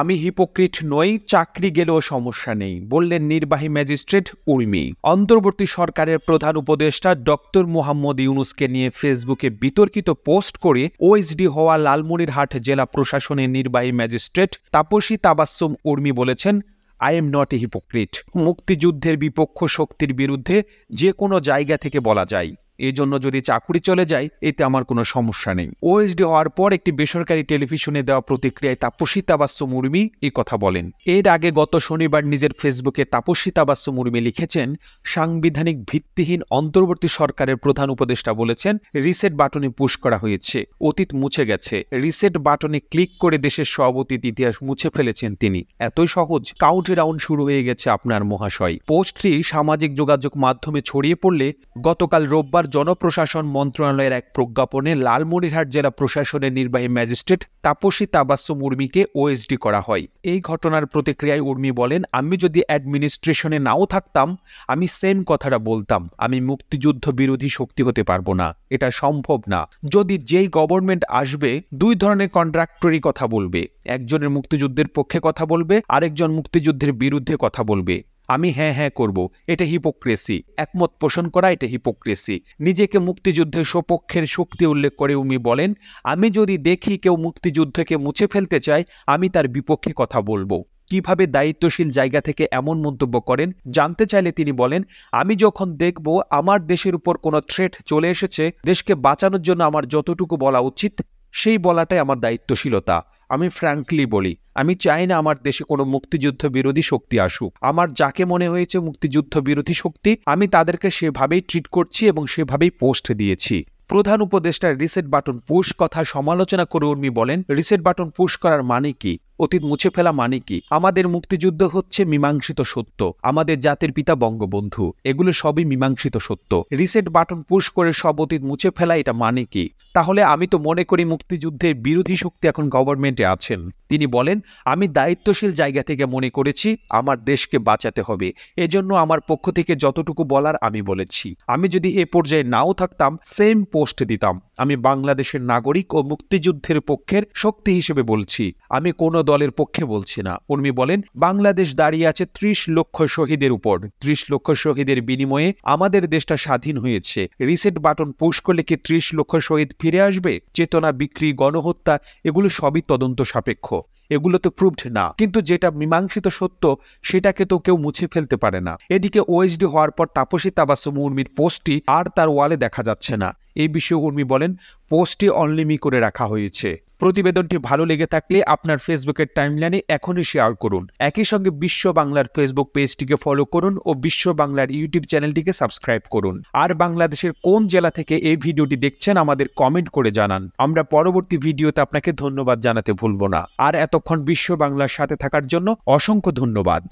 আমি হিপোক্রিট নই, চাকরি গেলেও সমস্যা নেই, বললেন নির্বাহী ম্যাজিস্ট্রেট উর্মি। অন্তর্বর্তী সরকারের প্রধান উপদেষ্টা ডক্টর মোহাম্মদ ইউনূসকে নিয়ে ফেসবুকে বিতর্কিত পোস্ট করে ওএসডি হওয়া লালমনিরহাট জেলা প্রশাসনের নির্বাহী ম্যাজিস্ট্রেট তাপসী তাবাসসুম উর্মি বলেছেন, I am not a hypocrite. মুক্তিযুদ্ধের বিপক্ষ শক্তির বিরুদ্ধে যে কোনো জায়গা থেকে বলা যায়, এজন্য যদি চাকুরি চলে যায় এতে আমার কোনো সমস্যা নেই। ওএসডি হওয়ার পর একটি বেসরকারি টেলিভিশনে দেওয়া প্রতিক্রিয়ায় তাপসী তাবাসসুম উর্মি এই কথা বলেন। এর আগে গত শনিবার নিজের ফেসবুকে তাপসী তাবাসসুম উর্মি লিখেছেন, সাংবিধানিক ভিত্তিহীন অন্তর্বর্তী সরকারের প্রধান উপদেষ্টা বলেছেন রিসেট বাটনে পুশ করা হয়েছে, অতীত মুছে গেছে। রিসেট বাটনে ক্লিক করে দেশের সব অতীত ইতিহাস মুছে ফেলেছেন তিনি। এতই সহজ? কাউন্টডাউন শুরু হয়ে গেছে আপনার মহাশয়। পোস্টটি সামাজিক যোগাযোগ মাধ্যমে ছড়িয়ে পড়লে গতকাল রোববার জনপ্রশাসন মন্ত্রণালয়ের এক প্রজ্ঞাপনে লালমনিরহাট জেলা প্রশাসনের নির্বাহী ম্যাজিস্ট্রেট তাপসী তাবাসসুম উর্মিকে ওএসডি করা হয়। এই ঘটনার প্রতিক্রিয়ায় উর্মি বলেন, আমি যদি অ্যাডমিনিস্ট্রেশনে নাও থাকতাম আমি সেম কথাটা বলতাম, আমি মুক্তিযুদ্ধ বিরোধী শক্তি হতে পারবো না, এটা সম্ভব না। যদি যেই গভর্নমেন্ট আসবে দুই ধরনের কন্ট্রাক্টরই কথা বলবে, একজনের মুক্তিযুদ্ধের পক্ষে কথা বলবে, আরেকজন মুক্তিযুদ্ধের বিরুদ্ধে কথা বলবে। আমি হ্যাঁ হ্যাঁ করব, এটা হিপোক্রেসি। একমত পোষণ করা এটা হিপোক্রেসি। নিজেকে মুক্তিযুদ্ধের সপক্ষের শক্তি উল্লেখ করে উর্মি বলেন, আমি যদি দেখি কেউ মুক্তিযুদ্ধকে মুছে ফেলতে চায় আমি তার বিপক্ষে কথা বলবো। কিভাবে দায়িত্বশীল জায়গা থেকে এমন মন্তব্য করেন জানতে চাইলে তিনি বলেন, আমি যখন দেখব আমার দেশের উপর কোনো থ্রেট চলে এসেছে, দেশকে বাঁচানোর জন্য আমার যতটুকু বলা উচিত সেই বলাটাই আমার দায়িত্বশীলতা। আমি ফ্র্যাঙ্কলি বলি, আমি চাই না আমার দেশে কোনো মুক্তিযুদ্ধ বিরোধী শক্তি আসুক। আমার যাকে মনে হয়েছে মুক্তিযুদ্ধ বিরোধী শক্তি আমি তাদেরকে সেভাবেই ট্রিট করছি এবং সেভাবেই পোস্ট দিয়েছি। প্রধান উপদেষ্টার রিসেট বাটন পুশ কথা সমালোচনা করে উর্মি বলেন, রিসেট বাটন পুশ করার মানে কি? অতীত মুছে ফেলা মানে কি? আমাদের মুক্তিযুদ্ধ হচ্ছে মীমাংসিত সত্য, আমাদের জাতির পিতা বঙ্গবন্ধু, এগুলো সবই মীমাংসিত সত্য। রিসেট বাটন পুশ করে সব অতীত মুছে ফেলা এটা মানে কি? তাহলে আমি তো মনে করি মুক্তিযুদ্ধের বিরোধী শক্তি এখন গভর্নমেন্টে আছেন। তিনি বলেন, আমি দায়িত্বশীল জায়গা থেকে মনে করেছি আমার দেশকে বাঁচাতে হবে, এজন্য আমার পক্ষ থেকে যতটুকু বলার আমি বলেছি। আমি যদি এ পর্যায়ে নাও থাকতাম সেম পোস্ট দিতাম। আমি বাংলাদেশের নাগরিক ও মুক্তিযুদ্ধের পক্ষের শক্তি হিসেবে বলছি, আমি কোনো দলের পক্ষে বলছি না। উর্মি বলেন, বাংলাদেশ দাঁড়িয়ে আছে ৩০ লক্ষ শহীদের উপর। ৩০ লক্ষ শহীদের বিনিময়ে আমাদের দেশটা স্বাধীন হয়েছে। রিসেট বাটন পুশ করলে কি ৩০ লক্ষ শহীদ ফিরে আসবে? চেতনা বিক্রি, গণহত্যা এগুলো সবই তদন্ত সাপেক্ষ, এগুলো তো প্রুভড না। কিন্তু যেটা মীমাংসিত সত্য সেটাকে তো কেউ মুছে ফেলতে পারে না। এদিকে ওএসডি হওয়ার পর তাপসী তাবাসসুম উর্মির পোস্টটি আর তার ওয়ালে দেখা যাচ্ছে না। এই বিষয়ে উর্মি বলেন, পোস্টটি অনলিমি করে রাখা হয়েছে। প্রতিবেদনটি ভালো লেগে থাকলে আপনার ফেসবুকের টাইমলাইনে এখনই শেয়ার করুন। একই সঙ্গে বিশ্ব বাংলার ফেসবুক পেজটিকে ফলো করুন ও বিশ্ব বাংলার ইউটিউব চ্যানেলটিকে সাবস্ক্রাইব করুন। আর বাংলাদেশের কোন জেলা থেকে এই ভিডিওটি দেখছেন আমাদের কমেন্ট করে জানান। আমরা পরবর্তী ভিডিওতে আপনাকে ধন্যবাদ জানাতে ভুলব না। আর এতক্ষণ বিশ্ব বাংলার সাথে থাকার জন্য অসংখ্য ধন্যবাদ।